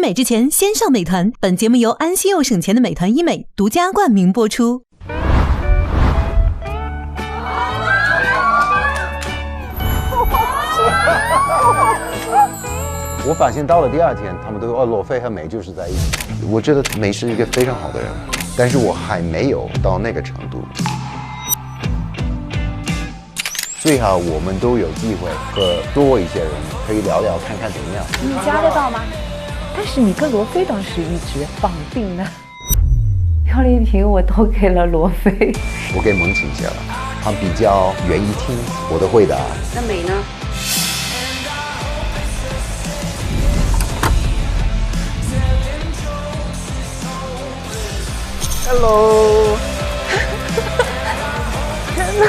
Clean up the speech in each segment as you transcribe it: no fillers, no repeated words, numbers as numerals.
美之前，先上美团。本节目由安心又省钱的美团医美独家冠名播出。我发现到了第二天，他们都说罗非和美就是在一起。我觉得美是一个非常好的人，但是我还没有到那个程度。最好我们都有机会和多一些人可以聊聊，看看怎么样。你加得到吗？但是你跟罗非当时一直绑定呢。廖丽萍我都给了罗非，我给萌请写了，他比较愿意听我的回答。那美呢？ Hello， 天哪！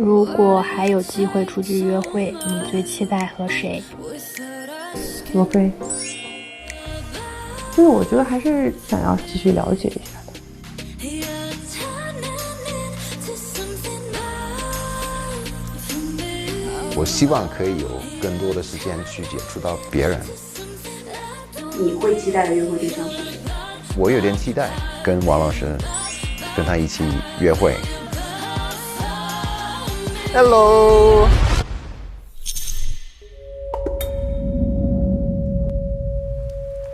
如果还有机会出去约会，你最期待和谁？罗非，就是我觉得还是想要继续了解一下的。我希望可以有更多的时间去接触到别人。你会期待的约会对象是谁？我有点期待跟王老师，跟他一起约会。Hello。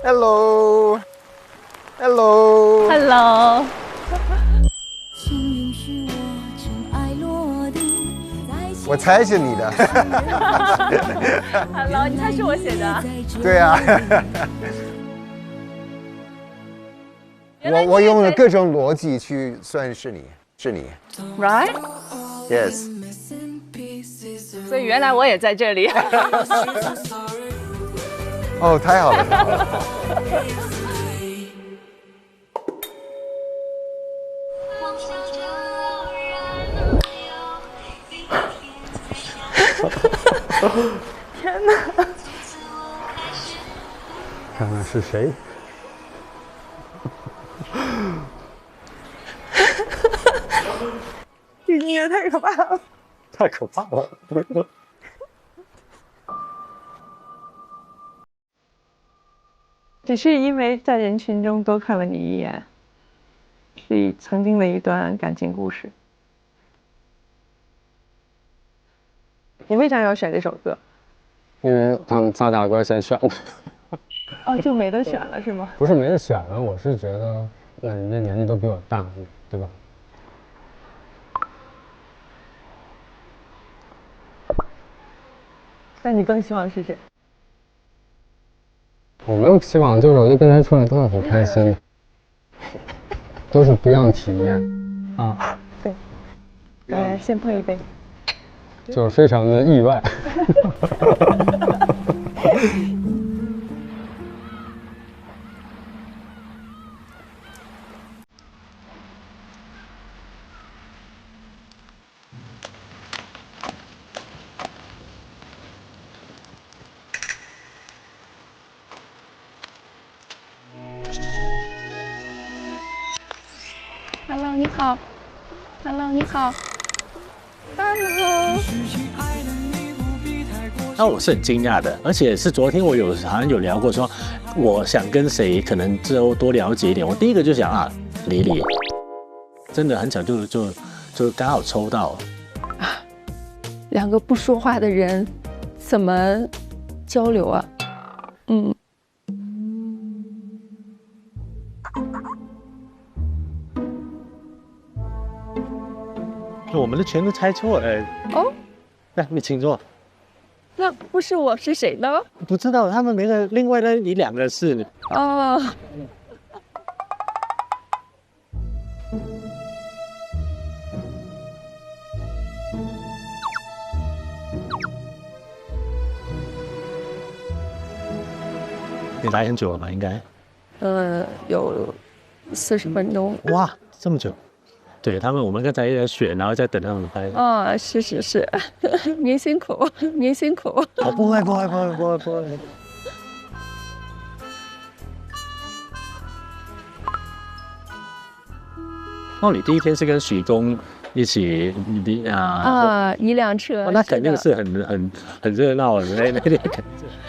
Hello。Hello。Hello。我猜是你的。Hello， 你猜是我写的？对啊。我用了各种逻辑去算是你，是你。Right？ Yes。所以原来我也在这里。哦，太好了。太好了。天哪！看看是谁。这音乐太可怕了。太可怕了。只是因为在人群中多看了你一眼，是曾经的一段感情故事。你为啥要选这首歌？因为他们仨大哥先选了。哦，就没得选了是吗？不是没得选了，我是觉得，那人家年纪都比我大，对吧？那你更希望是谁？我没有希望，就是我就跟他出来都是很开心的，都是不一样的体验啊。对，来先碰一杯。就是非常的意外。Hello， 你好。Hello， 你好。Hello。那我是很惊讶的，而且是昨天我好像有聊过说，我想跟谁可能之后多了解一点。我第一个就想啊，李李，真的很巧就刚好抽到。两个不说话的人，怎么交流啊？我们的全都猜错了。哦，来，你请坐。那不是我是谁呢？不知道他们每个另外的你两个是哦，你来很久了吧？应该有40分钟。哇，这么久。对他们，我们刚才也在选，然后再等他们拍。啊，是，您辛苦，您辛苦。哦，不会。哦，你第一天是跟许工一起，一辆车。哦，那肯定是很热闹的那天肯定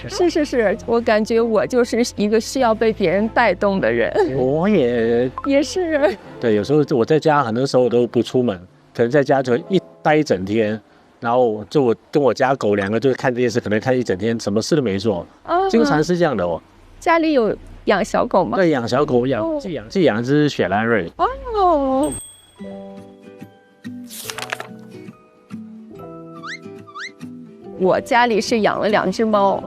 是，我感觉我就是一个需要被别人带动的人。我也是。对，有时候我在家，很多时候我都不出门，可能在家就待一整天，然后就我跟我家狗两个就看电视，可能看一整天，什么事都没做，经常是这样的哦。家里有养小狗吗？对，养小狗，寄养一只雪兰瑞。哦。我家里是养了2只猫。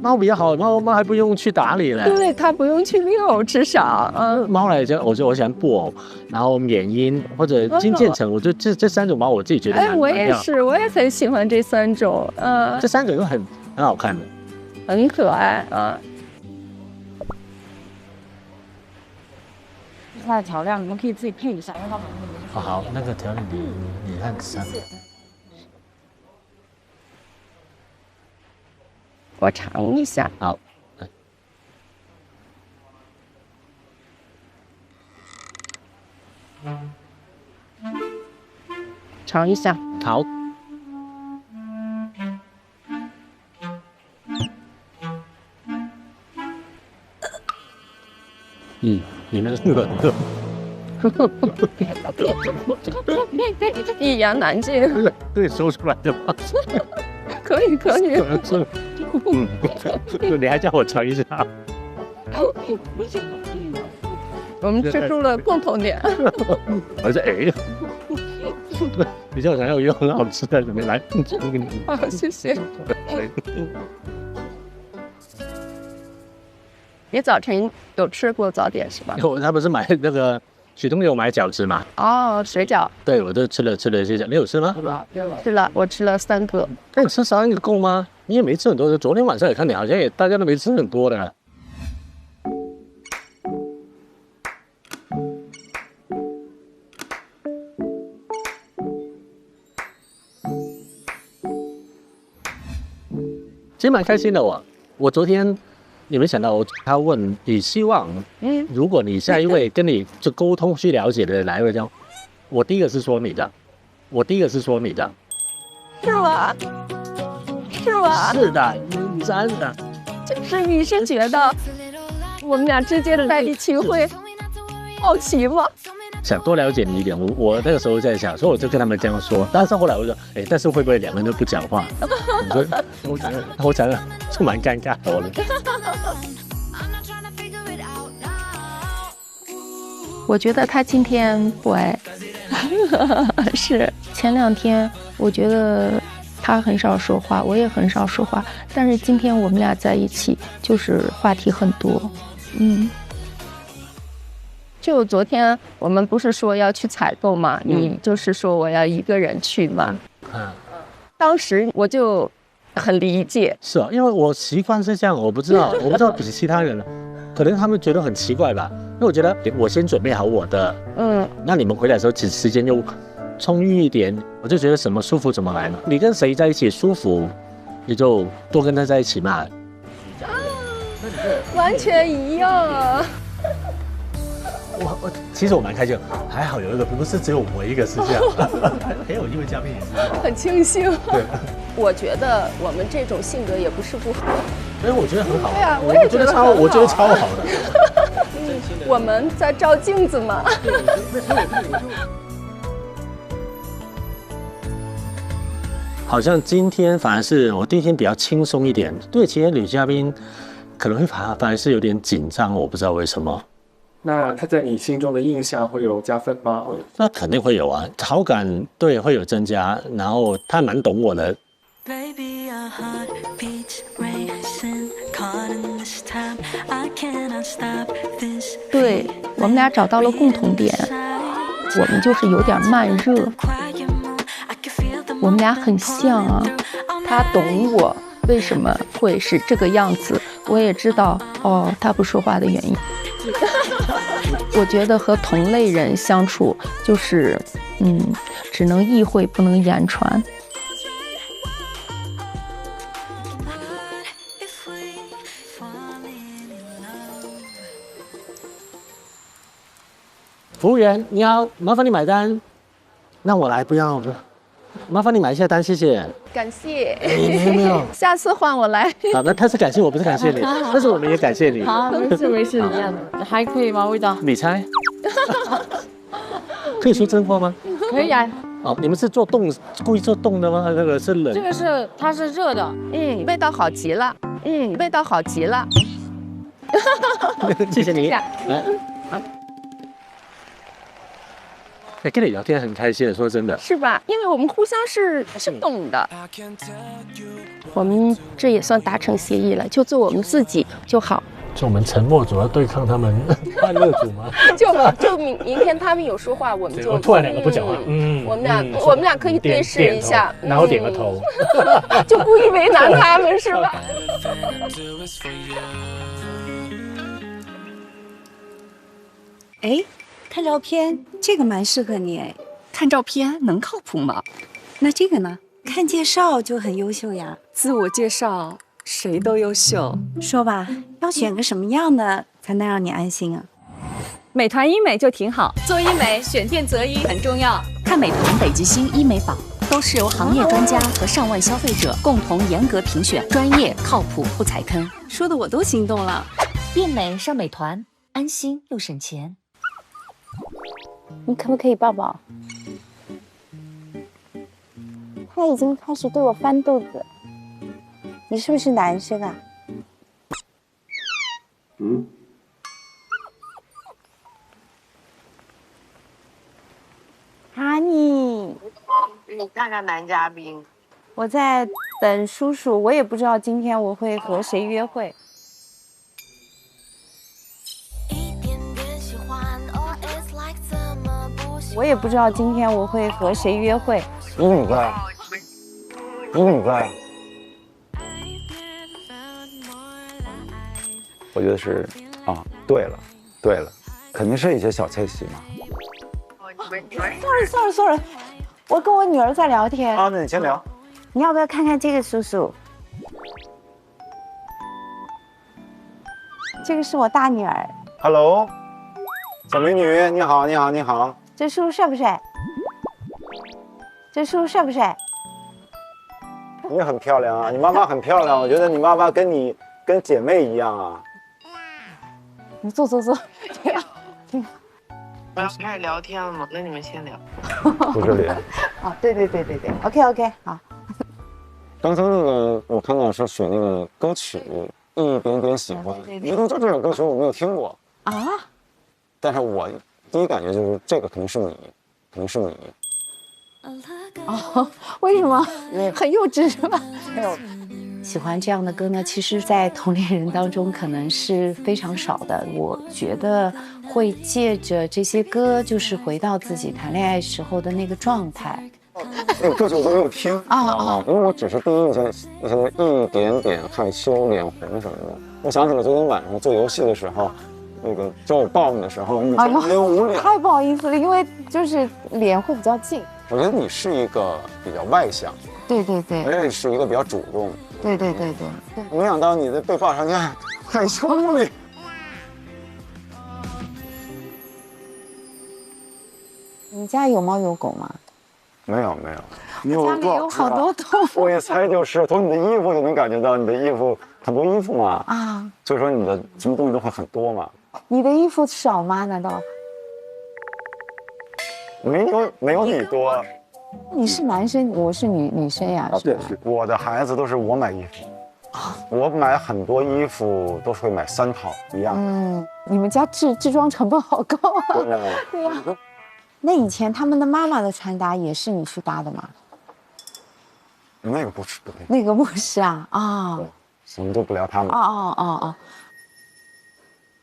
猫比较好，猫还不用去打理嘞。对，它不用去遛，至少。猫来讲，我喜欢布偶，然后缅因或者金渐层，我觉得这3种猫我自己觉得我也是，我也很喜欢这3种。这3种都很好看的，很可爱啊。它的调料你们可以自己配一下，因为它好，那个调料你看3。我尝一下。好，尝一下。好。你那个热。一言难尽。对，说出来的吗？可以。你还叫我尝一下？我们吃出了共同点。我说你叫我想要一个很好吃的，怎么来？好，谢谢。你早晨有吃过早点是吧？他不是买那个许东有买饺子嘛？哦，水饺。对，我都吃了一些饺。你有吃吗？吃了，我吃了3个。那你吃3个够吗？你也没吃很多，昨天晚上也看你好像大家都没吃很多的。其实蛮开心的我昨天。你没想到他问你希望，如果你下一位跟你就沟通去了解的来一位叫，我第一个是说你的，是吗？是的，真的。就是你是觉得我们俩之间在一起会好奇吗？想多了解你一点，我那个时候在想，所以我就跟他们这样说。但是后来我说，但是会不会2个人都不讲话？我想就蛮尴尬的。我觉得他今天不爱，是前2天，我觉得他很少说话，我也很少说话，但是今天我们俩在一起，就是话题很多。就昨天我们不是说要去采购嘛，你就是说我要一个人去嘛。当时我就很理解。是啊，因为我习惯是这样，我不知道比其他人，可能他们觉得很奇怪吧。因为我觉得我先准备好我的，那你们回来的时候时间又充裕一点，我就觉得什么舒服怎么来嘛。你跟谁在一起舒服，你就多跟他在一起嘛。完全一样啊。其实我蛮开心，还好有一个不是只有我一个是这样，还有一位嘉宾也是这样，很庆幸。对，我觉得我们这种性格也不是不好，所以我觉得很好。对啊，我也觉得很好。我觉得超好的。我们在照镜子嘛。好像今天反而是我第一天比较轻松一点，对其他女嘉宾可能会反而是有点紧张，我不知道为什么。那他在你心中的印象会有加分吗？那肯定会有啊，好感对会有增加，然后他蛮懂我的。对，我们俩找到了共同点，我们就是有点慢热，我们俩很像啊，他懂我为什么会是这个样子，我也知道哦，他不说话的原因。我觉得和同类人相处就是只能意会不能言传。服务员你好，麻烦你买单。那我来，不要，麻烦你买一下单，谢谢。感谢。没有。下次换我来。好，那他是感谢我，不是感谢你，但是我们也感谢你。好，没事没事，一样的，还可以吗？味道？你猜？可以说真话吗？可以啊。哦，你们是做冻，故意做冻的吗？那个是冷。这个是它是热的。味道好极了。味道好极了。谢谢你。来。跟你聊天很开心，说真的，是吧？因为我们互相是懂的，我们这也算达成协议了，就做我们自己就好。就我们沉默组要对抗他们欢乐组吗？就明天他们有说话，我们就突然两个不讲话，我们俩可以对视一下，然后点个头，就故意为难他们是吧？哎。看照片，这个蛮适合你哎。看照片能靠谱吗？那这个呢？看介绍就很优秀呀。自我介绍，谁都优秀。说吧，要选个什么样的才能让你安心啊？美团医美就挺好，做医美选店择医很重要。看美团、北极星、医美宝，都是由行业专家和上万消费者共同严格评选，专业靠谱不踩坑。说的我都心动了。变美上美团，安心又省钱。你可不可以抱抱？他已经开始对我翻肚子。你是不是男生啊？哈尼，你看看男嘉宾。我在等叔叔，我也不知道今天我会和谁约会。我也不知道今天我会和谁约会。你怎么在？你怎么在？我觉得是啊，对了，肯定是一些小窃喜嘛。Sorry， 我跟我女儿在聊天。啊，那你先聊。你要不要看看这个叔叔？这个是我大女儿。Hello， 小美女，你好，你好，你好。这叔叔帅不帅？这叔叔帅不帅？你很漂亮啊，你妈妈很漂亮，我觉得你妈妈跟姐妹一样啊。你坐。我要开始聊天了吗？那你们先聊。不是脸。啊，对 ，OK， 好。刚才那个我看到是选那个歌曲，一点点喜欢。你说这首歌曲我没有听过啊，但是我第一感觉就是这个肯定是你。哦，为什么？很幼稚是吧？没有。喜欢这样的歌呢，其实在同龄人当中可能是非常少的。我觉得会借着这些歌，就是回到自己谈恋爱时候的那个状态。那个歌曲我都没有听啊，因为我只是第一印象那些一点点害羞、脸红什么的。我想起了昨天晚上做游戏的时候，那个找我抱你的时候，你没有捂脸，太不好意思了，因为就是脸会比较近。我觉得你是一个比较外向，对，而且是一个比较主动。对。没想到你在被抱上去害羞了。你家有猫有狗吗？没有。你有家里有好多动物。我也猜就是从你的衣服就能感觉到，你的衣服很多衣服嘛。啊。所以说你的什么东西都会很多嘛。你的衣服少吗？难道？没有你多。你是男生，我是女生呀。对，我的孩子都是我买衣服。我买很多衣服都是会买3套一样。你们家置装成本好高啊。对呀。那以前他们的妈妈的穿搭也是你去搭的吗？那个不是，那个不是啊啊。什么都不聊他们。哦。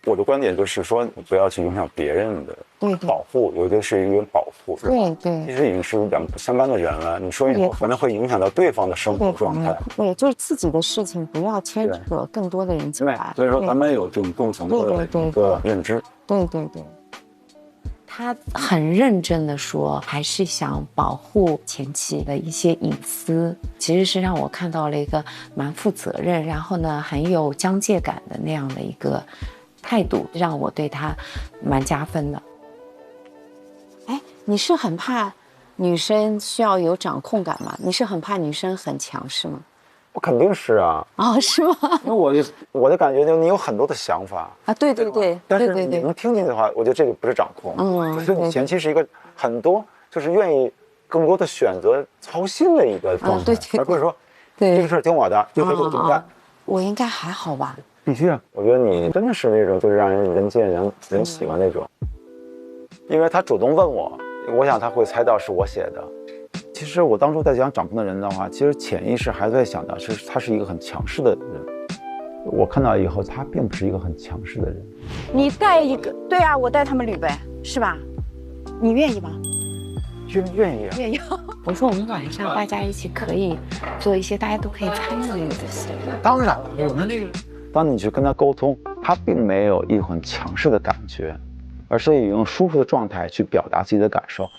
我的观点就是说，你不要去影响别人的保护，有的是一个保护，是吧？对，其实已经是两不相干的人了，你说以后可能会影响到对方的生活状态。对，就是自己的事情不要牵扯更多的人进来。所以说咱们有这种共同的一个认知。对。他很认真的说，还是想保护前妻的一些隐私，其实是让我看到了一个蛮负责任，然后呢很有疆界感的那样的一个态度，让我对他蛮加分的。你是很怕女生需要有掌控感吗？你是很怕女生很强势吗？我肯定是啊。是吗？因为我的感觉就是你有很多的想法啊，对，但是你能听进去的话，我觉得这个不是掌控，就是你前期是一个很多就是愿意更多的选择操心的一个状态，而不是说这个事儿听我的，就会怎么干。我应该还好吧？必须啊！我觉得你真的是那种就是让人见人喜欢那种，因为他主动问我想他会猜到是我写的。其实我当初在讲掌控的人的话，其实潜意识还在想的是他是一个很强势的人。我看到以后，他并不是一个很强势的人。你带一个，对啊，我带他们旅呗，是吧？你愿意吗？愿意啊。愿意。我说我们晚上大家一起可以做一些大家都可以参与的事。当然了，我们那个，当你去跟他沟通，他并没有一很强势的感觉，而是以用舒服的状态去表达自己的感受。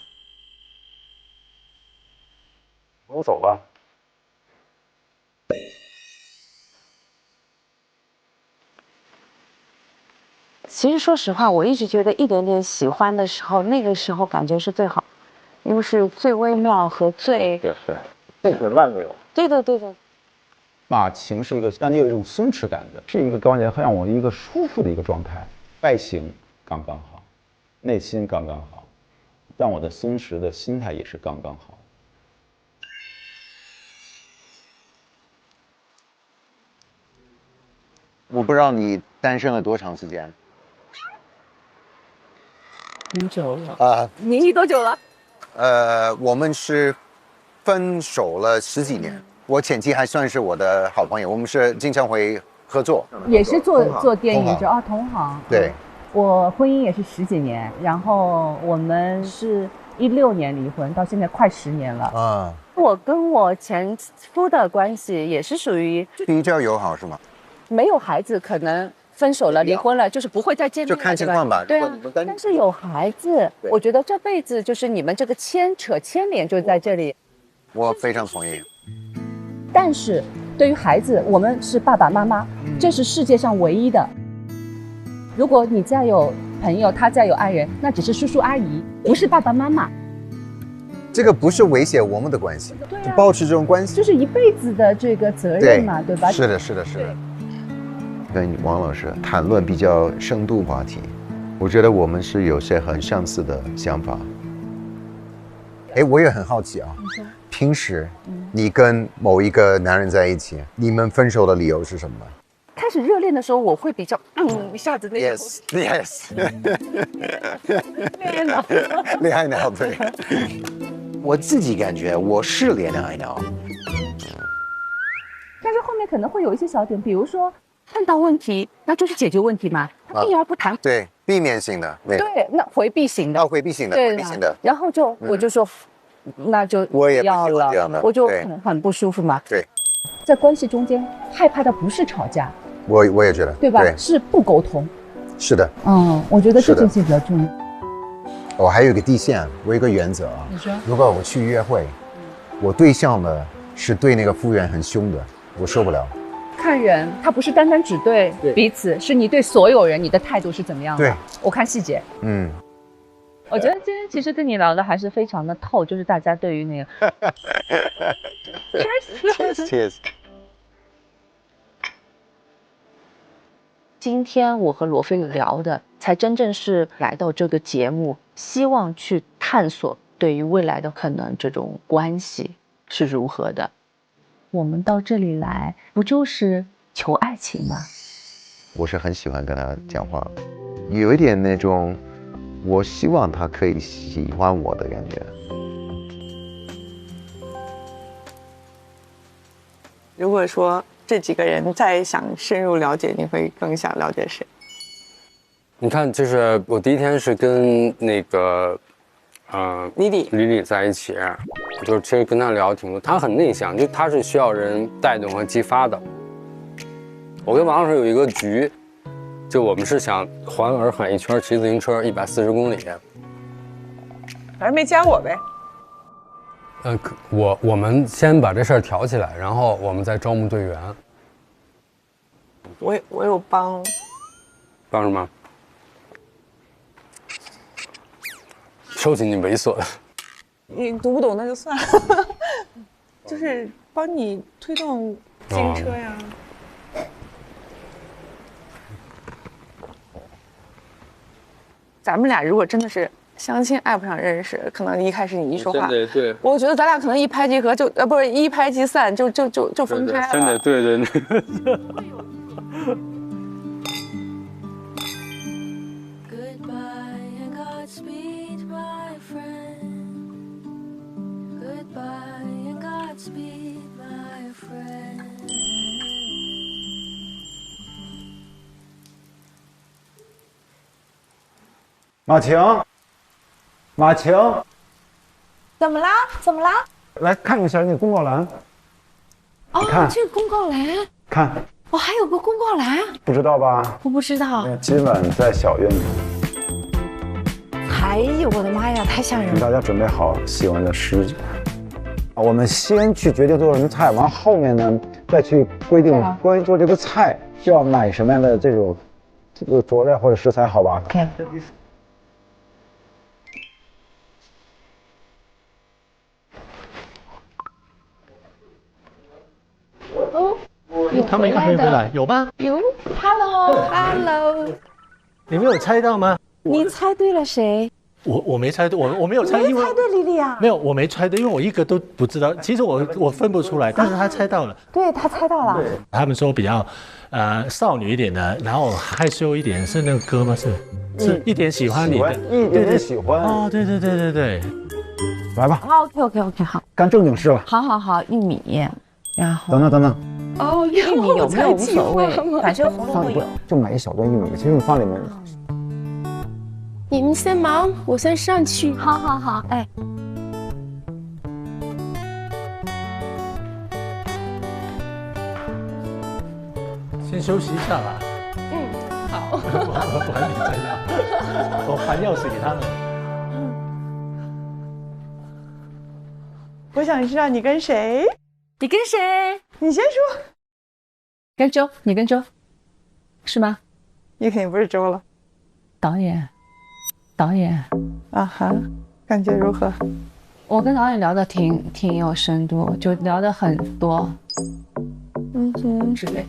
我走吧。其实说实话，我一直觉得一点点喜欢的时候，那个时候感觉是最好，因为是最微妙和最万流。对。马情是一个让你有一种松弛感的，是一个关键让我一个舒服的一个状态，外形刚刚好，内心刚刚好，让我的松弛的心态也是刚刚好。我不知道你单身了多长时间？很久了你多久了？我们是分手了10几年。我前妻还算是我的好朋友，我们是经常会合作，也是做电影同行。对，我婚姻也是10几年，然后我们是16年离婚，到现在快10年了啊。我跟我前夫的关系也是属于比较友好是吗？没有孩子，可能分手了、离婚了，就是不会再见面，就看情况吧。对啊，但是有孩子，我觉得这辈子就是你们这个牵连就在这里。我非常同意。但是对于孩子，我们是爸爸妈妈，这是世界上唯一的。如果你再有朋友，他再有爱人，那只是叔叔阿姨，不是爸爸妈妈。这个不是威胁我们的关系，就保持这种关系，就是一辈子的这个责任嘛，对吧？是的。跟王老师谈论比较深度话题，我觉得我们是有些很相似的想法。我也很好奇啊，平时你跟某一个男人在一起，你们分手的理由是什么？开始热恋的时候，我会比较一下子那个 yes 恋爱脑对。我自己感觉我是恋爱脑，但是后面可能会有一些小点，比如说碰到问题，那就是解决问题嘛，他避而不谈，对，避免性的，对，那回避型的，回避型的，对的。然后我就说，那就我也要了，我就很不舒服嘛。对，在关系中间害怕的不是吵架，我也觉得，对吧？是不沟通。是的，我觉得这件事比较重要。我还有一个底线，我有一个原则啊。你说，如果我去约会，我对象呢是对那个服务员很凶的，我受不了。看人，他不是单单只对彼此，是你对所有人，你的态度是怎么样的？对，我看细节。我觉得今天其实跟你聊的还是非常的透，就是大家对于那个。Cheers。今天我和罗非聊的，才真正是来到这个节目，希望去探索对于未来的可能这种关系是如何的。我们到这里来，不就是求爱情吗？我是很喜欢跟他讲话，有一点那种，我希望他可以喜欢我的感觉。如果说这几个人再想深入了解，你会更想了解谁？你看，就是我第一天是跟那个，李李在一起，就是其实跟他聊挺多，他很内向，就他是需要人带动和激发的。我跟王老师有一个局，就我们是想环洱海一圈，骑自行车140公里。反正没加我呗。我们先把这事儿挑起来，然后我们再招募队员。我有帮什么？收起你猥琐的。你读不懂那就算了，就是帮你推动自行车呀。咱们俩如果真的是相亲爱不上认识，可能一开始你一说话，对，我觉得咱俩可能一拍即合就不是一拍即散就分开了。真的对。马晴，怎么啦？怎么啦？来看一下那个公告栏。哦，看这个公告栏，看，哦，还有个公告栏，不知道吧？我不知道。今晚在小院里。哎呦，我的妈呀，太吓人了！请大家准备好喜欢的食酒。我们先去决定做什么菜，完后面呢再去规定关于做这个菜需要买什么样的这个佐料或者食材，好吧？ OK。哦，他们还没回来，有吧？有 ，Hello，你没有猜到吗？你猜对了谁？我没猜对，我没有猜，因为猜对莉莉啊。没有，我没猜对，因为我一个都不知道。其实我分不出来，但是他猜到了。对他猜到了。他们说比较少女一点的，然后害羞一点，是那个歌吗？是一点喜欢你的，一点喜欢。哦，对。来吧。好 ，OK， 好。干正经事了。好，玉米，然后。等等。哦，玉米有没有无所谓，反正红萝卜有。就买一小段玉米，其实你放里面。你们先忙，我先上去。好，哎。先休息一下吧。好。我管你这样，我还钥匙给他们。我想知道你跟谁？你跟谁？你先说。跟周，你跟周，是吗？你肯定不是周了。导演。啊哈，感觉如何？我跟导演聊的挺有深度，就聊的很多。之类。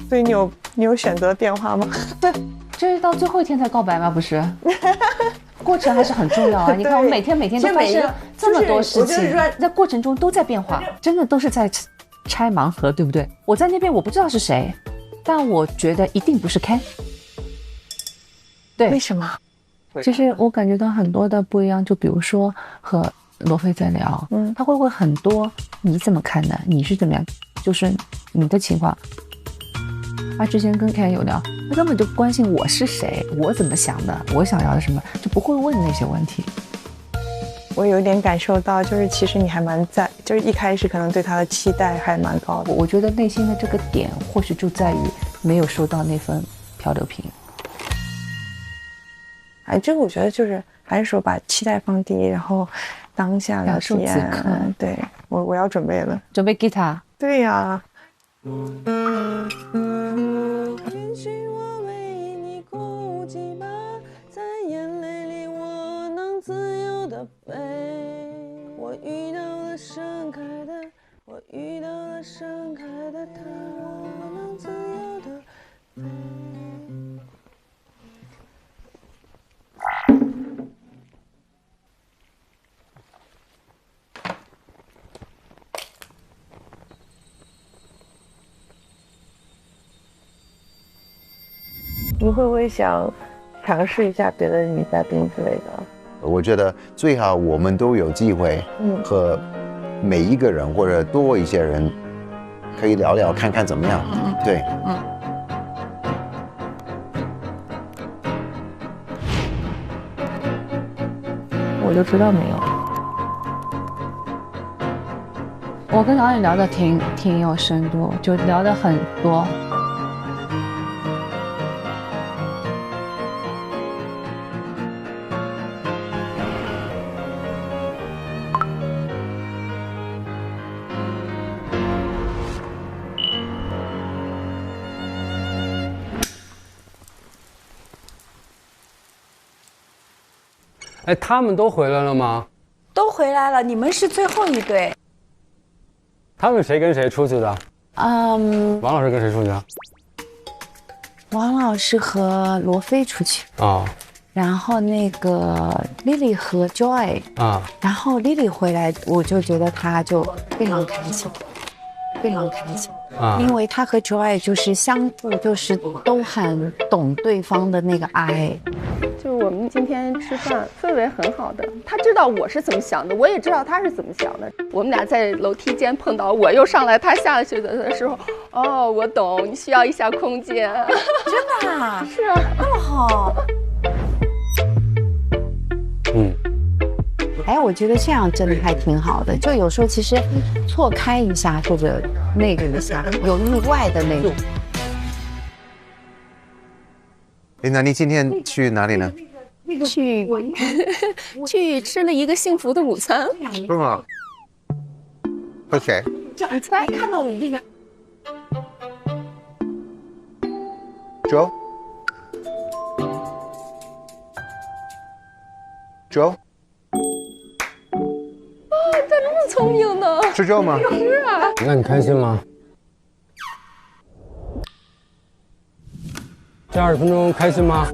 所以你有选择变化吗？对，这是到最后一天才告白吗？不是。过程还是很重要啊！你看，我每天都发生这么多事情，在过程中都在变化，真的都是在拆盲盒，对不对？我在那边我不知道是谁，但我觉得一定不是 Ken。对，为什么？就是我感觉到很多的不一样，就比如说和罗非在聊，他会很多你怎么看的？你是怎么样？就是你的情况。他之前跟 Ken 有聊，他根本就不关心我是谁，我怎么想的，我想要的什么，就不会问那些问题。我有点感受到，就是其实你还蛮在，就是一开始可能对他的期待还蛮高的。我觉得内心的这个点，或许就在于没有收到那份漂流瓶。哎，这个我觉得就是还是说把期待放低，然后当下的体验。对，我要准备了，准备 guitar。对呀。也许我为你哭泣吧，在眼泪里我能自由的飞。我遇到了盛开的，我遇到了盛开的他，我能自由的飞。你会不会想尝试一下别的女嘉宾之类的？我觉得最好我们都有机会和每一个人或者多一些人可以聊聊看看怎么样。对，我就知道没有。我跟导演聊的挺有深度，就聊得很多。哎，他们都回来了吗？都回来了，你们是最后一对。他们谁跟谁出去的？王老师跟谁出去的？王老师和罗非出去啊，然后那个 Lily 和 Joy 啊，然后 Lily 回来，我就觉得她就非常开心，非常开心啊，因为她和 Joy 就是相互就是都很懂对方的那个爱。就是我们今天吃饭氛围很好的，他知道我是怎么想的，我也知道他是怎么想的。我们俩在楼梯间碰到，我又上来，他下去的时候，哦，我懂，你需要一下空间。真的啊？是啊，那么好。哎，我觉得这样真的还挺好的。就有时候其实错开一下或者那个一下，有意外的那种。哎，那你今天去哪里呢？去吃了一个幸福的午餐。是吗？和谁？你猜看到你那个Joe？ 他这么聪明呢？是 Joe 吗？是啊。那你开心吗？这20分钟开心吗？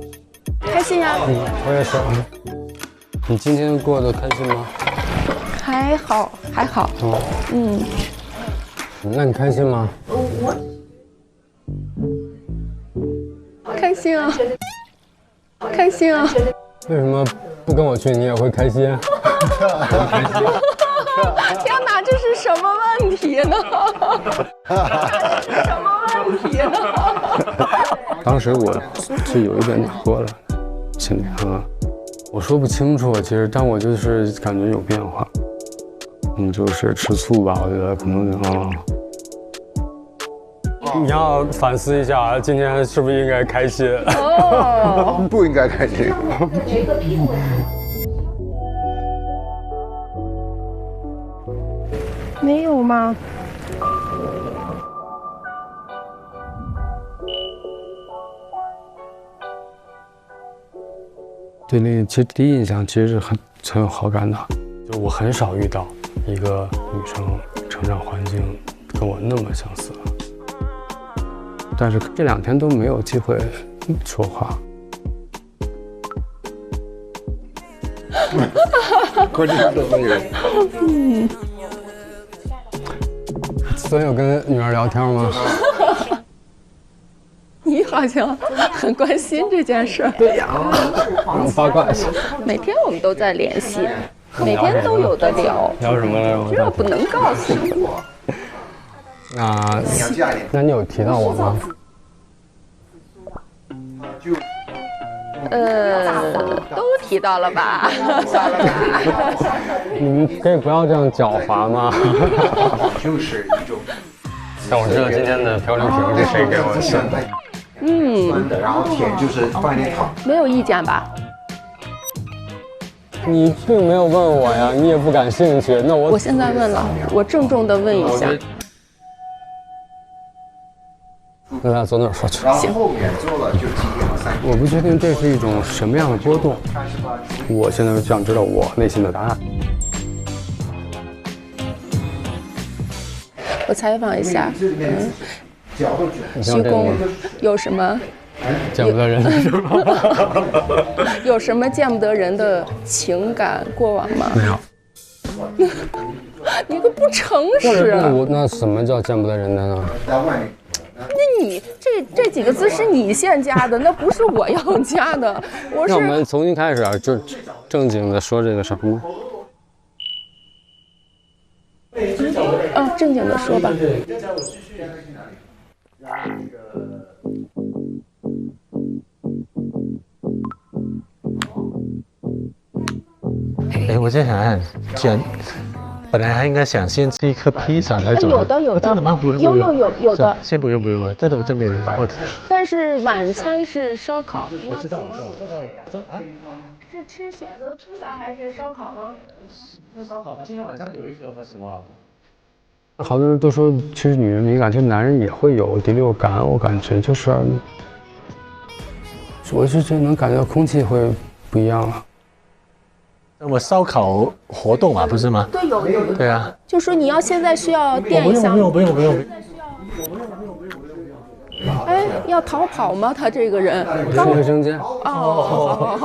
开心呀。我也是。你今天过得开心吗？还好，还好。那你开心吗？开心啊，开心啊。为什么不跟我去你也会开心？天哪，这是什么问题呢？什么问题呢？当时我是有一点喝了，心里我说不清楚，其实，但我就是感觉有变化。就是吃醋吧，我觉得可能你要反思一下，今天是不是应该开心？不应该开心。没有吗？对那个其实第一印象其实是很有好感的，就我很少遇到一个女生成长环境跟我那么相似，但是这2天都没有机会说话。昨天有跟女儿聊天吗？你好像很关心这件事。对呀，八卦一下。每天我们都在联系，每天都有的聊。聊什么来着？这不能告诉我。那你有提到我吗？都提到了吧？你们可以不要这样狡猾吗？就是一种。但我知道今天的漂流瓶是谁给我的。然后甜就是放点糖。没有意见吧？你并没有问我呀，你也不感兴趣。那我现在问了，我郑重的问一下。那咱走哪儿说去？行。后面做了就几点了？我不确定这是一种什么样的波动。我现在就想知道我内心的答案。我采访一下，徐工有什么见不得人的是吧？有什么见不得人的情感过往吗？没有。你个不诚实！那什么叫见不得人的呢？那你这这几个字是你先加的，那不是我要加的。那我们重新开始啊，就正经的说这个什么？正经的说吧。哎，我在想，既然本来还应该想先吃一颗披萨来走。有的，真的吗？有的。先不用，真的没有。但是晚餐是烧烤。我知道。是吃选择披萨还是烧烤呢？那烧烤，今天晚上有一个什么？好多人都说，其实女人敏感，其实男人也会有第六感。我感觉就是，我是觉得能感觉到空气会不一样了。我烧烤活动嘛，不是吗？对，有。对啊。就说你要现在需要垫一下。不用。哎，要逃跑吗？他这个人。卫生间。好。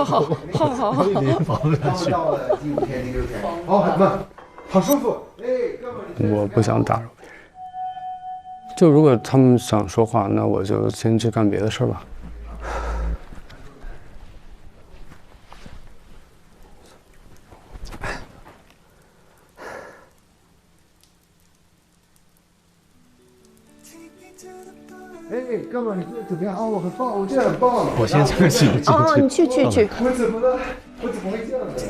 好舒服。我不想打扰别人。就如果他们想说话，那我就先去干别的事吧。哎，哥们儿，你怎么样？我很棒，我觉得很棒。我先这个去。你去。我怎么了？我怎么会这样子？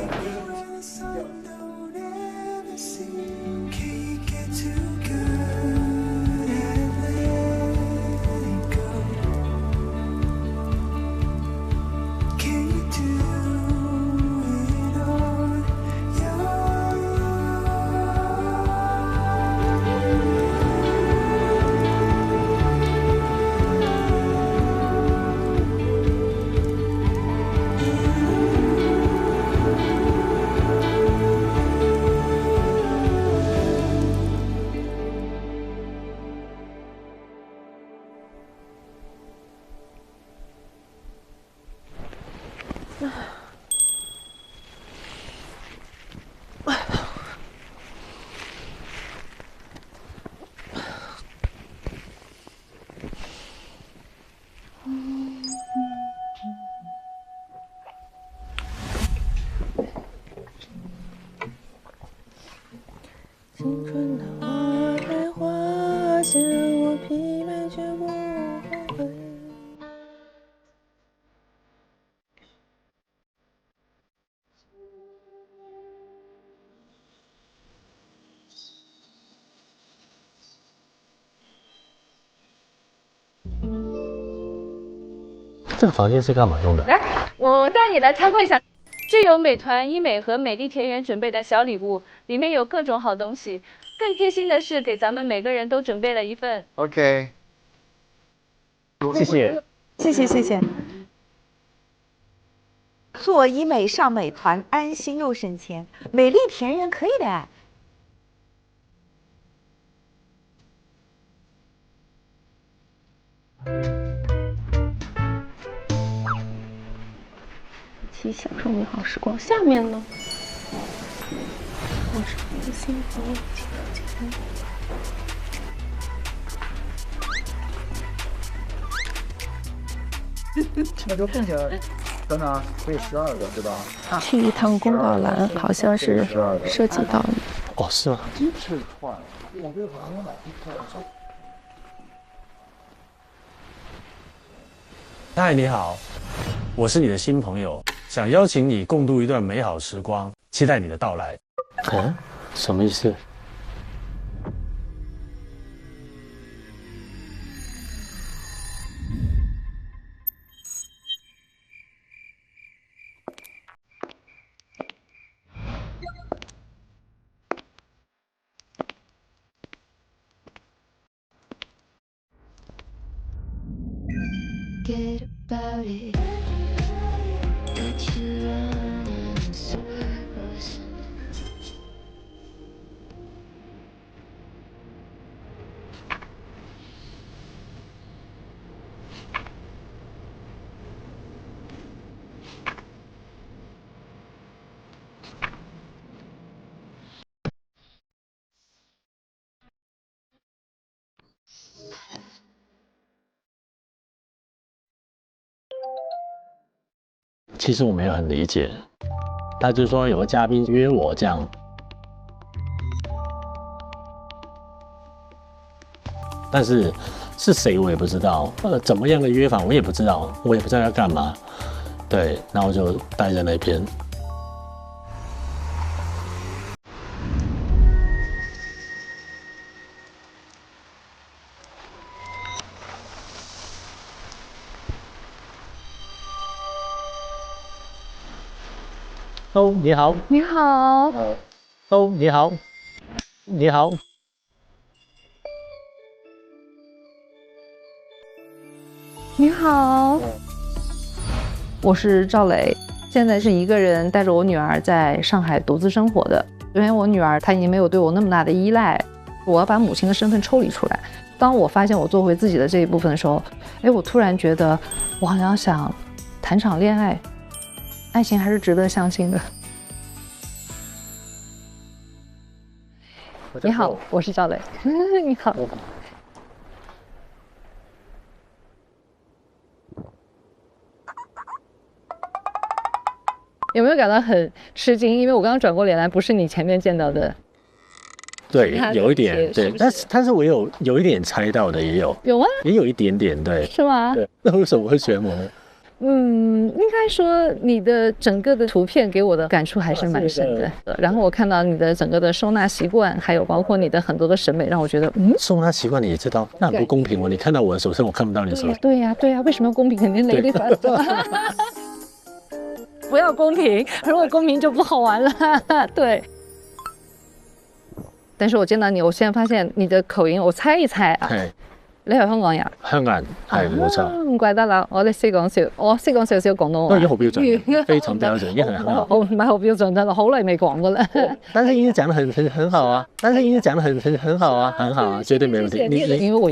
青春的花开花谢，让我疲惫却不后悔。这个房间是干嘛用的？来，我带你来参观一下。这有美团医美和美丽田园准备的小礼物，里面有各种好东西。更贴心的是，给咱们每个人都准备了一份。OK。谢谢。做医美上美团，安心又省钱。美丽田园可以的。一起享受美好时光。下面呢？我是你的幸福。那就剩下，等等，可以12个，对吧？去一趟公告栏，好像是涉及到你。哦，是吗？鸡翅串，我这个好像买鸡翅。嗨，你好，我是你的新朋友，想邀请你共度一段美好时光，期待你的到来。什么意思？Forget about it. But you run in circles. 其实我没有很理解，他就说有个嘉宾约我这样，但是是谁我也不知道，怎么样的约法我也不知道，我也不知道要干嘛。对，然后就待在那边。哦，你好。你好。哦，你好。你好。你好。我是赵磊，现在是一个人带着我女儿在上海独自生活的。因为我女儿她已经没有对我那么大的依赖，我要把母亲的身份抽离出来。当我发现我做回自己的这一部分的时候，我突然觉得我好像想谈场恋爱。爱情还是值得相信的。你好，我是赵磊。你好。有没有感到很吃惊？因为我刚刚转过脸来，不是你前面见到的。对，有一点，对，但是我有一点猜到的，也有。有吗？也有一点点，对。是吗？对。那为什么会选我呢？应该说你的整个的图片给我的感触还是蛮深的。然后我看到你的整个的收纳习惯，还有包括你的很多的审美，让我觉得，收纳习惯你也知道，那很不公平哦。你看到我的手上，我看不到你的手。对呀，对呀，为什么要公平？肯定雷厉风行。不要公平，如果公平就不好玩了。对。但是我見到你，我現在發現你的口音，我猜一猜啊。係。你係香港人？香港人係冇錯。唔怪得啦，我哋識講少，我識講少少廣東話。都已經好標準，非常標準，已經很好。好，唔係好標準得啦，好耐未講過啦。但是已經講得很好啊，但是已經講得很好啊，很好啊，絕對沒問題。因為我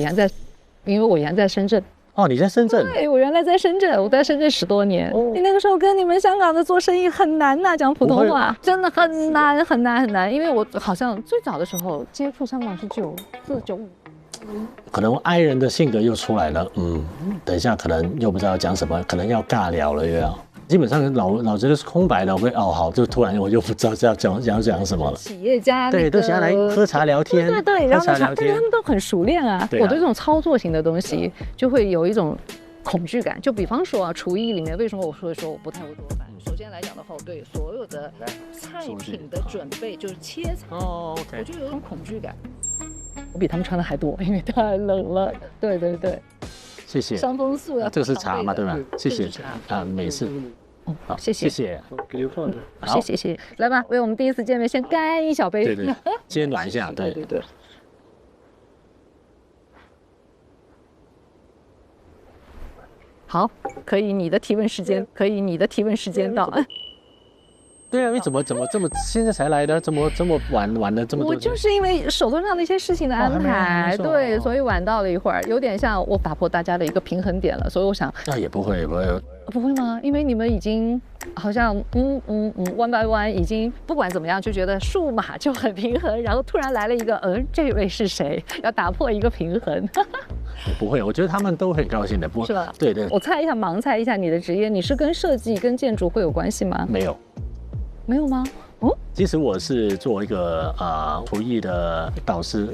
原來在深圳。哦，你在深圳？对，我原来在深圳，我在深圳10多年。你那个时候跟你们香港的做生意很难呐，讲普通话真的很难很难很难。因为我好像最早的时候接触香港是94、95。可能爱人的性格又出来了，等一下可能又不知道讲什么，可能要尬聊了又要。基本上脑子都是空白的，我会好，就突然我就不知道要讲什么了。企业家对，都想要来喝茶聊天，对，然后但是他们都很熟练啊。我对这种操作型的东西就会有一种恐惧感。就比方说啊，厨艺里面为什么我说我不太会做饭？首先来讲的话，我对所有的菜品的准备就是切菜，我就有一种恐惧感。我比他们穿的还多，因为太冷了。对对对，谢谢。伤风素要这个是茶嘛，对吧？谢谢啊，美式。好，谢谢。谢谢。谢谢。来吧，为我们第一次见面，先干一小杯。对，先暖一下。对。好，可以你的提问时间到。对啊，你怎么这么现在才来的？这么晚的这么多？我就是因为手头上的一些事情的安排，对，所以晚到了一会儿，有点像我打破大家的一个平衡点了，所以我想。那也不会。不会吗？因为你们已经好像one by one已经不管怎么样就觉得数码就很平衡，然后突然来了一个这位是谁？要打破一个平衡。不会，我觉得他们都很高兴的，不是吧？对。我猜一下，盲猜一下你的职业，你是跟设计跟建筑会有关系吗？没有。没有吗？其实我是做一个厨艺的导师。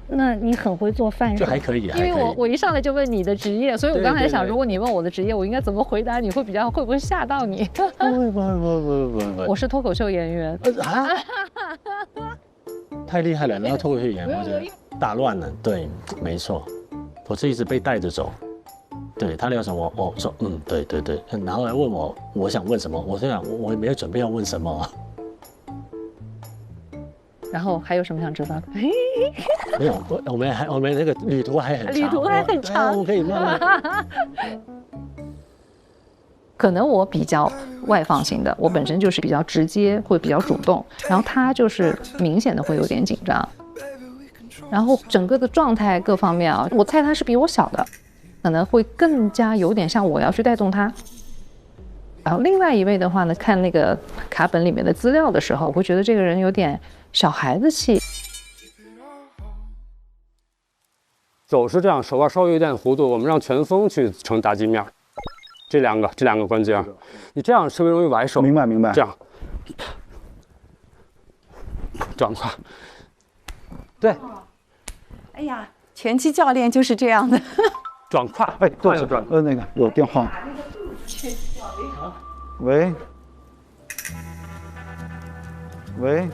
那你很会做饭，就还可以。因为我一上来就问你的职业，所以我刚才想，如果你问我的职业，我应该怎么回答？会不会吓到你？不，我是脱口秀演员。太厉害了！然后脱口秀演员，我觉得打乱了。对，没错，我是一直被带着走。对，他聊什么，我说对，然后来问我想问什么，我想我也没有准备要问什么。然后还有什么想知道的？没有，我们那个旅途还很长，我可以慢慢。可能我比较外放型的，我本身就是比较直接，会比较主动，然后他就是明显的会有点紧张，然后整个的状态各方面啊，我猜他是比我小的。可能会更加有点像我要去带动他，然后另外一位的话呢，看那个卡本里面的资料的时候，我会觉得这个人有点小孩子气。走是这样，手腕稍微有点弧度，我们让全峰去成打击面。这两个关节，你这样特别容易崴手。明白明白。这样，转快。对。哎呀，拳击教练就是这样的。转快，哎，对，那个有电话。喂。喂。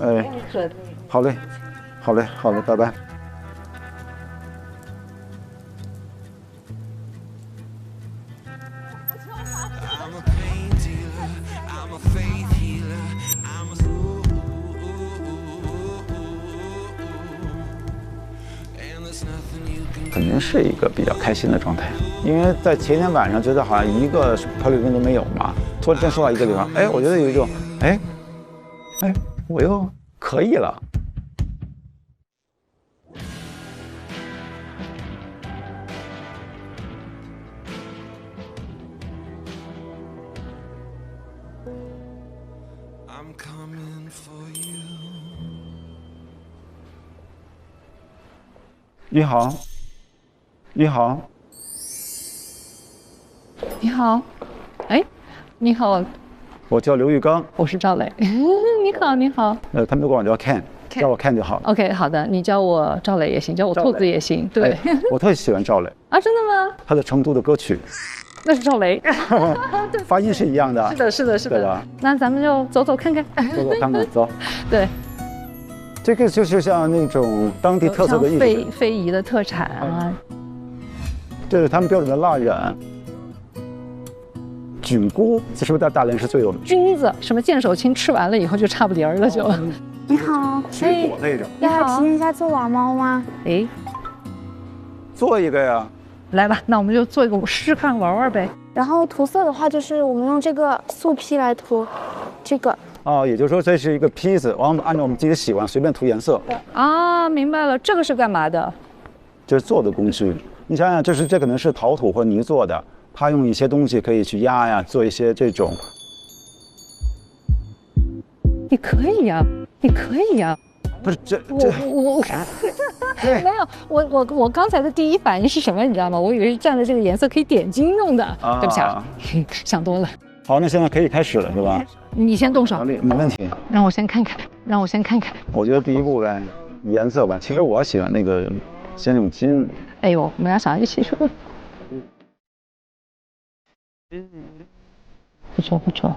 哎，好嘞，好嘞，好嘞，拜拜。肯定是一个比较开心的状态，因为在前天晚上觉得好像一个漂流瓶都没有嘛，突然间说到一个地方，哎，我觉得有一种，哎，我又可以了。你好，你好，你好，哎，你好，我叫刘玉刚，我是赵磊。你好，你好。他们都管我叫 Ken， 叫我 Ken 就好了。OK， 好的，你叫我赵磊也行，叫我兔子也行。对，哎，我特别喜欢赵磊啊，真的吗？他的成都的歌曲，那是赵雷，发音是一样的。是的，是的，是的。对吧？那咱们就走走看看，走走看看，走。对。这个就是像那种当地特色的艺术，非遗的特产啊。这是他们标准的蜡染。菌菇，是不是在大连是最有名？菌子，什么剑手青吃完了以后就差不离儿了就。你好，水果那种。要体验一下做娃猫吗？哎，做一个呀。来吧，那我们就做一个试试看玩玩呗。然后涂色的话，就是我们用这个素坯来涂，这个。哦，也就是说这是一个坯子，我们按照我们自己的喜欢随便涂颜色。啊，明白了，这个是干嘛的？这是做的工具。你想想，这可能是陶土或泥做的，它用一些东西可以去压呀，做一些这种。你可以呀，你可以呀。不是我没有，我刚才的第一反应是什么？你知道吗？我以为是蘸的这个颜色可以点睛用的。对不起啊，想多了。好，那现在可以开始了，是吧？你先动手，没问题。让我先看看，让我先看看。我觉得第一步呗，颜色吧。其实我喜欢那个先用金。哎呦，我们俩想一起说。不错不错。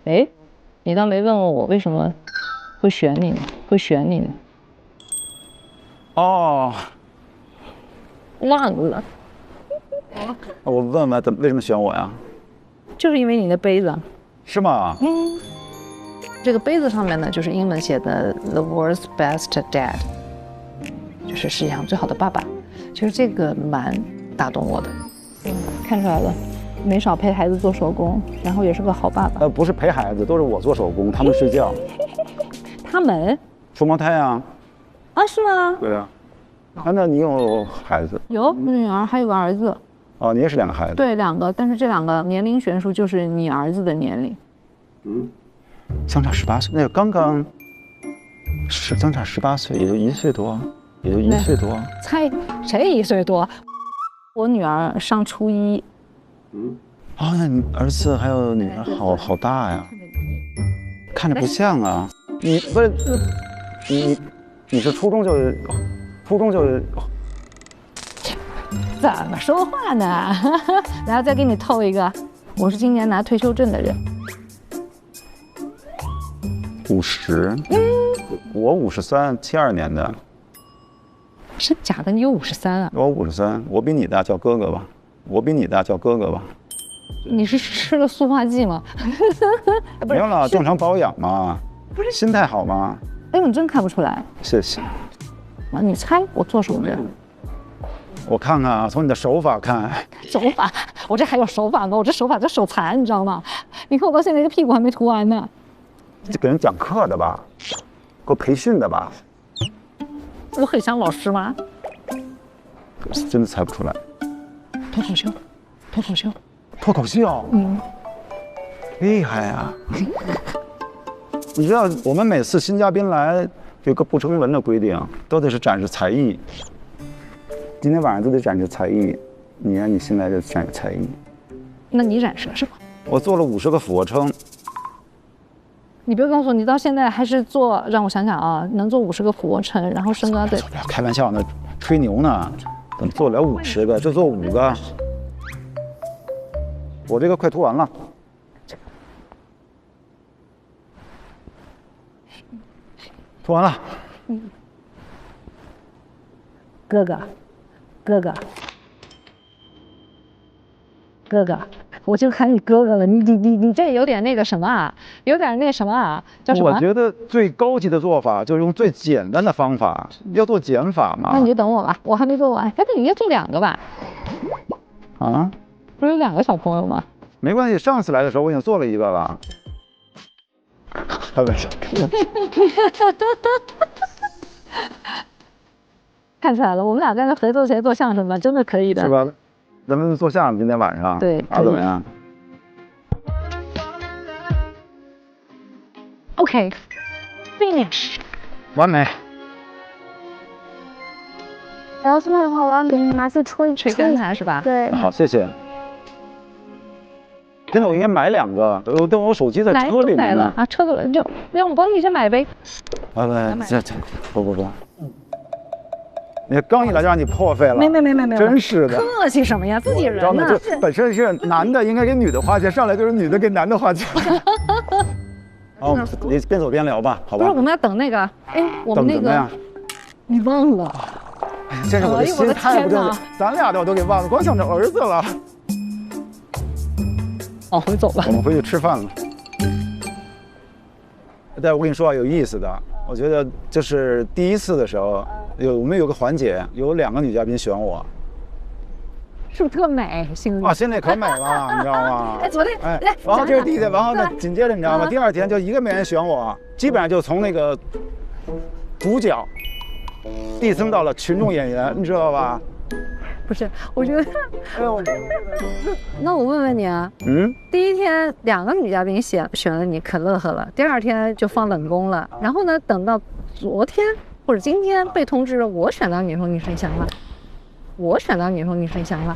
哎，你倒没问问我为什么会选你呢？哦，忘了。我问问为什么选我呀？就是因为你的杯子。是吗？这个杯子上面呢，就是英文写的 "The world's best dad"， 就是世界上最好的爸爸。其实这个蛮打动我的。看出来了，没少陪孩子做手工，然后也是个好爸爸。不是陪孩子，都是我做手工，他们睡觉。他们？双胞胎啊。啊，是吗？对啊。那你有孩子？有女儿，还有个儿子。哦，你也是2个孩子？对，2个，但是这2个年龄悬殊就是你儿子的年龄。相差18岁，那刚刚是相差18岁，也就1岁多，也就1岁多。猜谁1岁多？我女儿上初1。哦，那你儿子还有女儿好大呀，看着不像啊。你不是你是初中就。怎么说话呢？然后再给你透一个，我是今年拿退休证的人。50，我53，72年的。真假的？你有53啊？我53，我比你大，叫哥哥吧。你是吃了塑化剂吗？没有了，正常保养嘛。不是心态好吗？哎呦，你真看不出来。谢谢。啊，你猜我做什么的？我看看啊，从你的手法看。手法？我这还有手法吗？我这手法叫手残，你知道吗？你看我到现在这屁股还没涂完呢。这给人讲课的吧？给我培训的吧？我很像老师吗？真的猜不出来。脱口秀。脱口秀？厉害呀！你知道我们每次新嘉宾来有个不成文的规定，都得是展示才艺。今天晚上都得展示才艺，你看你现在就展示才艺。那你展示了什么？我做了50个俯卧撑。你别告诉我，你到现在还是做，让我想想啊，能做50个俯卧撑，然后身高对。开玩笑呢，吹牛呢，怎么做得了50个？就做5个。我这个快涂完了。涂完了。哥哥，我就喊你哥哥了，你这有点那个什么啊，有点那什么啊，叫什么？我觉得最高级的做法就是用最简单的方法，要做减法嘛。那你就等我吧，我还没做完，哎，你要做2个吧？啊？不是有2个小朋友吗？没关系，上次来的时候我已经做了1个了。开玩笑。看出来了，我们俩在这合作做相声吧，真的可以的，是吧？咱们做相声，今天晚上对，啊，怎么样 ？OK，finish，完美。然后现在的话，我要给你拿去吹干它是吧？对。好，谢谢。现在我应该买2个，但我手机在车里面呢。啊，车子就让我帮你先买呗。不，你刚一来就让你破费了。没，真是的。客气什么呀，自己人呢。这本身是男的应该给女的花钱，上来就是女的给男的花钱。好，你边走边聊吧，好吧？不是，我们要等那个，哎，我们那个，你忘了？哎呀，真是我的心太不正了，咱俩的我都给忘了，光想着儿子了。往回走吧，我们回去吃饭了。但我跟你说啊，有意思的，我觉得就是第1次的时候，我们有个环节，有2个女嘉宾选我，是不是特美？心里啊，现在可美了，你知道吗？哎，昨天，哎，然后这是第一天，然后呢，紧接着你知道吗？第2天就1个没人选我，基本上就从那个主角递增到了群众演员，你知道吧？不是，我觉得，那我问问你啊，第1天2个女嘉宾选了你，可乐呵了，第2天就放冷宫了，然后呢，等到昨天或者今天被通知了，我选到你的时候，你谁想法？我选到你的时候，你谁想法？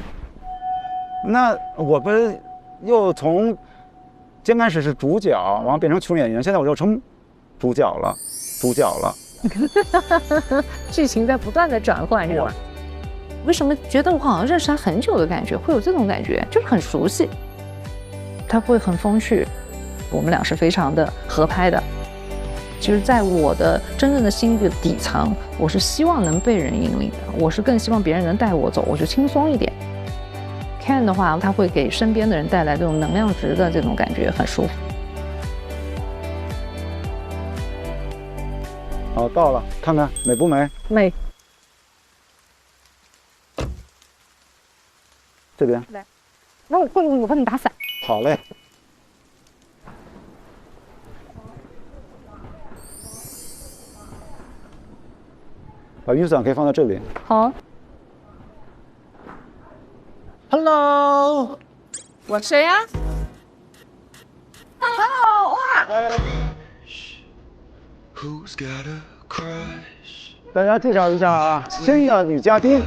那我不是又从先开始是主角，然后变成群众演员，现在我就成主角了。剧情在不断的转换，是吧？为什么觉得我好像认识他很久的感觉？会有这种感觉，就是很熟悉。他会很风趣，我们俩是非常的合拍的。其实，在我的真正的心的底层，我是希望能被人引领的，我是更希望别人能带我走，我就轻松一点。Ken 的话，他会给身边的人带来这种能量值的这种感觉，很舒服。好，到了，看看美不美？美。这边。来，那我帮你打伞。好嘞。把雨伞可以放在这里。好。Hello， 我谁呀 ？Hello， 大家介绍一下啊，新的女嘉宾。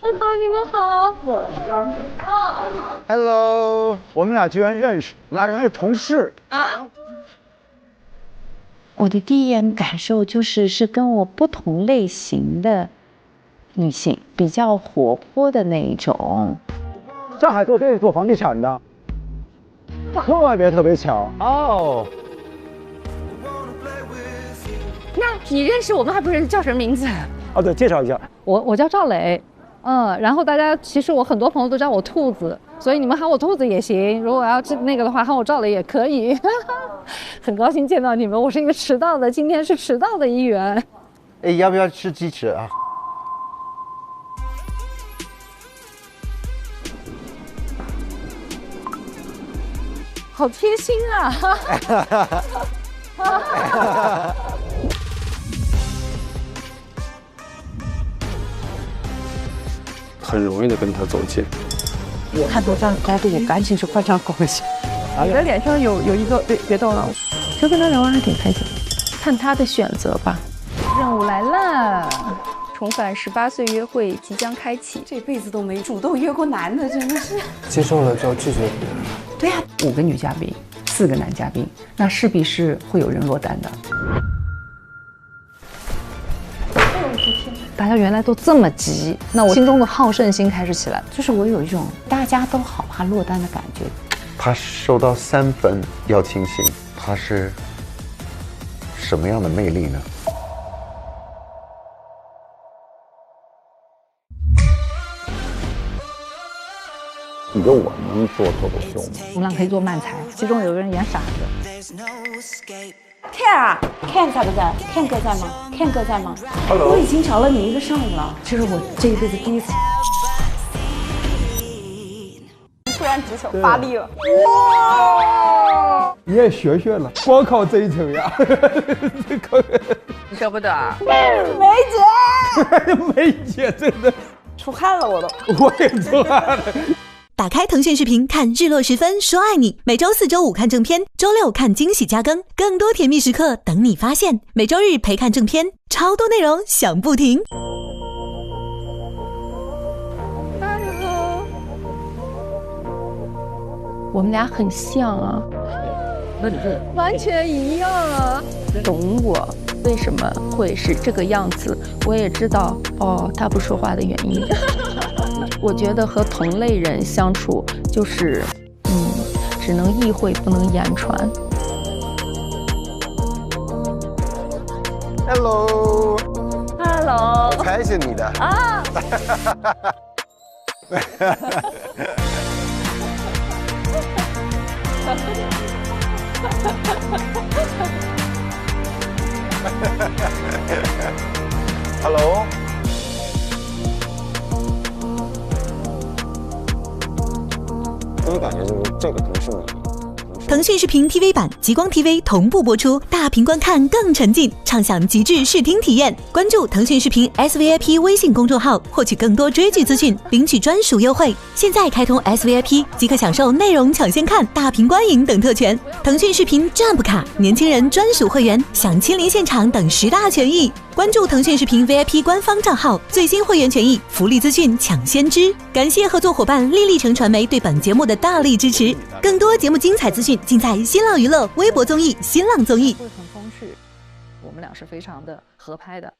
你们好。Hello， 我们俩居然认识，我们俩是同事啊。我的第一眼感受是跟我不同类型的女性，比较活泼的那一种。上海做房地产的，特别巧哦。那你认识我们还不认识，叫什么名字？哦，对，介绍一下。我叫赵磊，然后大家其实我很多朋友都叫我兔子，所以你们喊我兔子也行。如果要那个的话，喊我赵磊也可以。很高兴见到你们，我是一个迟到的，今天是迟到的一员。哎，要不要吃鸡翅啊？好贴心啊！很容易的跟他走近。看到这样高度，我赶紧去化妆过去。你的脸上有一个，别动了，就跟他聊完还挺开心。看他的选择吧。任务来了，重返18岁约会即将开启。这辈子都没主动约过男的，真的是。接受了就要拒绝别人。对呀，5个女嘉宾，4个男嘉宾，那势必是会有人落单的。大家原来都这么急，那我心中的好胜心开始起来，就是我有一种大家都好怕落单的感觉。他收到3份邀请信，他是什么样的魅力呢？你觉得我能做脱口秀吗？我们俩可以做漫才，其中有个人演傻子。Ken 在不在 ？Ken 哥在吗 ？Ken 哥在吗 ？Hello， 我已经找了你1个上午了，这是我这一辈子第一次。突然举手发力了，哇！你也学学了，光靠这一层呀，你舍不得啊？梅姐，梅姐真的出汗了，我都，我也出汗了。打开腾讯视频看日落时分说爱你，每周4、周5看正片，周6看惊喜加更，更多甜蜜时刻等你发现。每周日陪看正片，超多内容想不停。我们俩很像啊，那你这完全一样啊，懂我为什么会是这个样子，我也知道哦，他不说话的原因。我觉得和同类人相处就是只能意会不能言传。 Hello， 我拍是你的啊。Hello， 第一感觉就是这个可能是你。 腾讯视频 TV 版、极光 TV 同步播出，大屏观看更沉浸，畅享极致视听体验。关注腾讯视频 SVIP 微信公众号，获取更多追剧资讯，领取专属优惠。现在开通 SVIP 即可享受内容抢先看、大屏观影等特权。腾讯视频 Jump 卡，年轻人专属会员，享亲临现场等10大权益。关注腾讯视频 VIP 官方账号，最新会员权益、福利资讯抢先知。感谢合作伙伴丽丽城传媒对本节目的大力支持。更多节目精彩资讯尽在新浪娱乐微博综艺、新浪综艺。会很风趣，我们俩是非常的合拍的。